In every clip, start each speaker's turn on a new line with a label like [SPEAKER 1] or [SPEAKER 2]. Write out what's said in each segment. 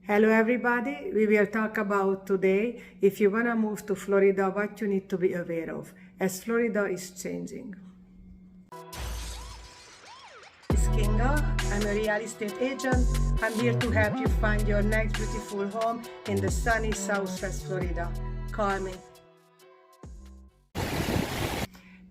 [SPEAKER 1] Hello everybody, we will talk about today if you want to move to Florida, what you need to be aware of as Florida is changing. This is Kinga, I'm a real estate agent. I'm here to help you find your next beautiful home in the sunny Southwest Florida. Call me.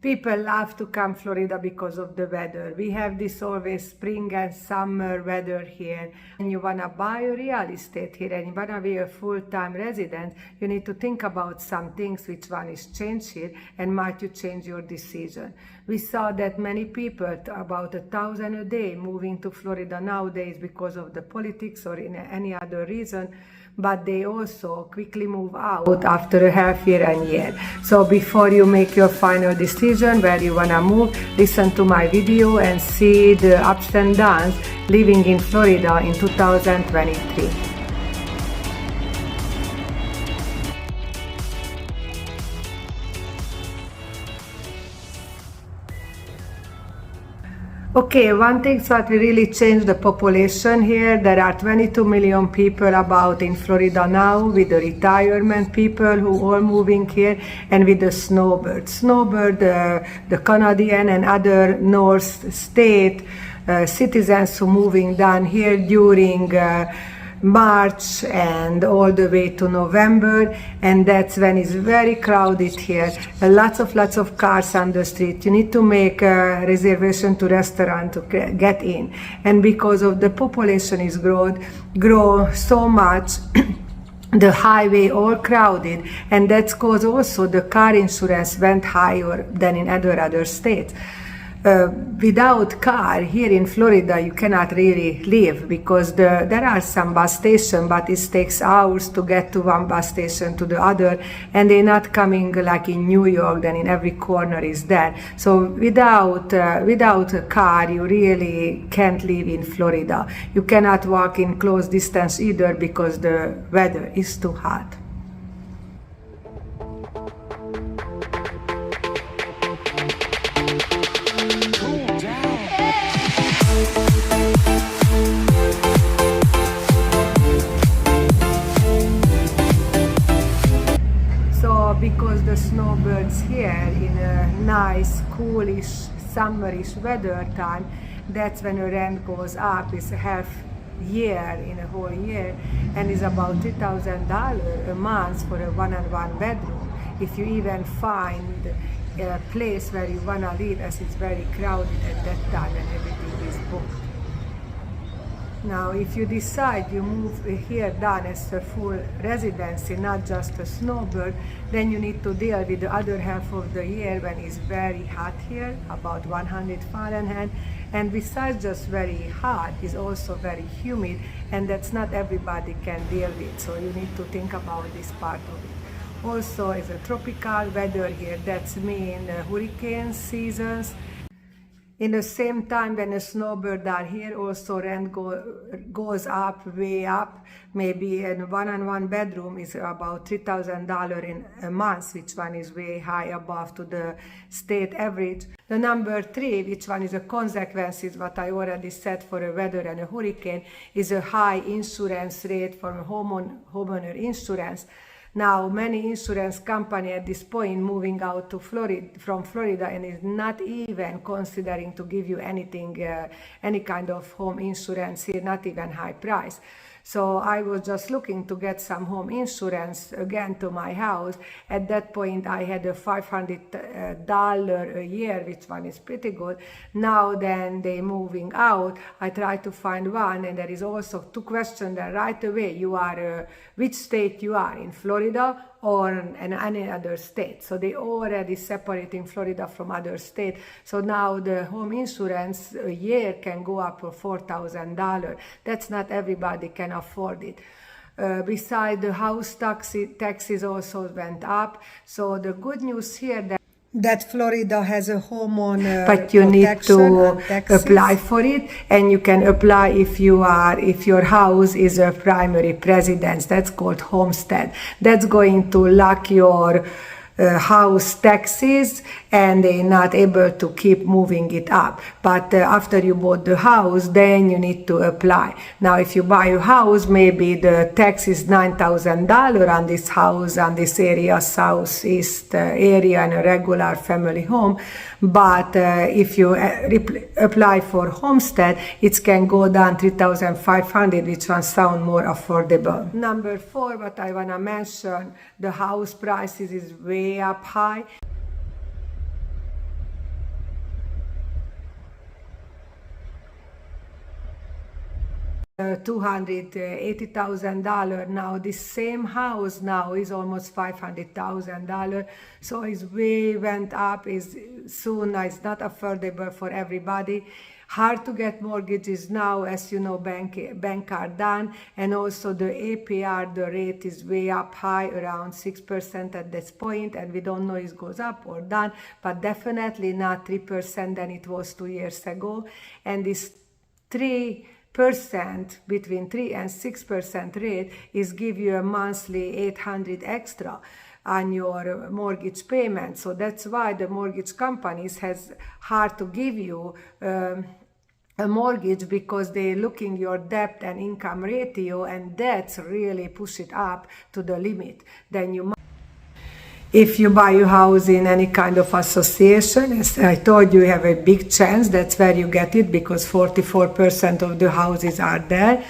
[SPEAKER 1] People love to come Florida because of the weather. We have this always spring and summer weather here. And you wanna buy a real estate here and you wanna be a full-time resident, you need to think about some things which one is changed here and might you change your decision. We saw that many people, about 1,000 a day, moving to Florida nowadays because of the politics or in any other reason, but they also quickly move out after a half year and year. So before you make your final decision where you wanna move, listen to my video and see the ups and downs living in Florida in 2023. Okay, one thing that really changed the population here, there are 22 million people about in Florida now with the retirement people who are moving here and with the snowbird. Snowbird, the Canadian and other North state citizens who moving down here during March and all the way to November, and that's when it's very crowded here. Lots of cars on the street. You need to make a reservation to restaurant to get in, and because of the population is grow so much the highway all crowded, and that's cause also the car insurance went higher than in other states. Without car here in Florida you cannot really live because there are some bus stations, but it takes hours to get to one bus station to the other, and they're not coming like in New York, then in every corner is there. So without a car you really can't live in Florida. You cannot walk in close distance either because the weather is too hot. Because the snowbirds here in a nice, coolish, summerish weather time, that's when the rent goes up. It's a half year in a whole year, and is about $3,000 a month for a one-on-one bedroom. If you even find a place where you wanna live, as it's very crowded at that time and everything is booked. Now, if you decide you move here down as a full residency, not just a snowbird, then you need to deal with the other half of the year when it's very hot here, about 100 Fahrenheit, and besides just very hot, it's also very humid, and that's not everybody can deal with, so you need to think about this part of it. Also, it's a tropical weather here, that's mean hurricane seasons. In the same time when a snowbird are here, also rent goes up, way up. Maybe a one-on-one bedroom is about $3,000 in a month, which one is way high above to the state average. The number 3, which one is a consequences, what I already said for a weather and a hurricane, is a high insurance rate for homeowner insurance. Now, many insurance companies at this point moving out to from Florida and is not even considering to give you anything, any kind of home insurance here, not even high price. So I was just looking to get some home insurance again to my house. At that point I had a $500 a year, which one is pretty good. Now then they moving out, I try to find one, and there is also 2 questions there right away. You are, which state you are, in Florida or in any other state. So they already separating Florida from other states. So now the home insurance a year can go up for $4,000. That's not everybody can afford it. Besides, the house taxes also went up. So the good news here that Florida has a homeowner but you need to apply for it, and you can apply if your house is a primary residence. That's called homestead. That's going to lock your house taxes and they're not able to keep moving it up. But after you bought the house, then you need to apply. Now, if you buy a house, maybe the tax is $9,000 on this house, on this area, southeast area, in a regular family home. But if you apply for homestead, it can go down 3,500, which one sound more affordable. Number 4, what I want to mention, the house prices is way up high. $280,000 now. This same house now is almost $500,000, so it's way went up. Is soon it's not affordable for everybody. Hard to get mortgages now, as you know, bank are done, and also the APR, the rate is way up high, around 6% at this point, and we don't know if it goes up or down, but definitely not 3% than it was 2 years ago. And this 3%, between 3 and 6% rate is give you a monthly $800 extra on your mortgage payment. So that's why the mortgage companies has hard to give you a mortgage, because they're looking your debt and income ratio, and that's really push it up to the limit. Then you if you buy a house in any kind of association, as I told you, you have a big chance that's where you get it, because 44% of the houses are there.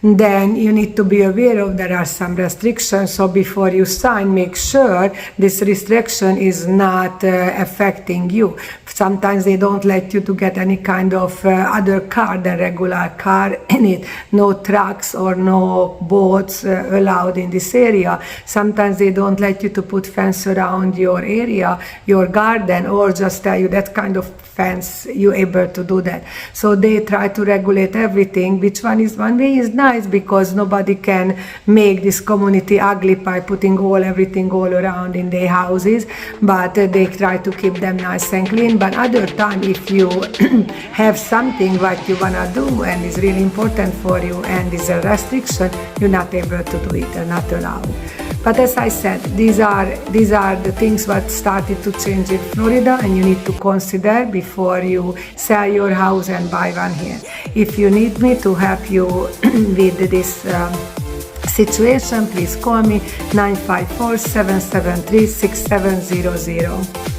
[SPEAKER 1] Then you need to be aware of there are some restrictions, so before you sign, make sure this restriction is not affecting you. Sometimes they don't let you to get any kind of other car than regular car in it. No trucks or no boats allowed in this area. Sometimes they don't let you to put fence around your area, your garden, or just tell you that kind of fence you're able to do that. So they try to regulate everything. Which one way is nice, because nobody can make this community ugly by putting everything all around in their houses, but they try to keep them nice and clean. But other time, if you have something what you wanna do and is really important for you and is a restriction, you're not able to do it, or not allowed. But as I said, these are the things what started to change in Florida, and you need to consider before you sell your house and buy one here. If you need me to help you with this situation, please call me 954-773-6700.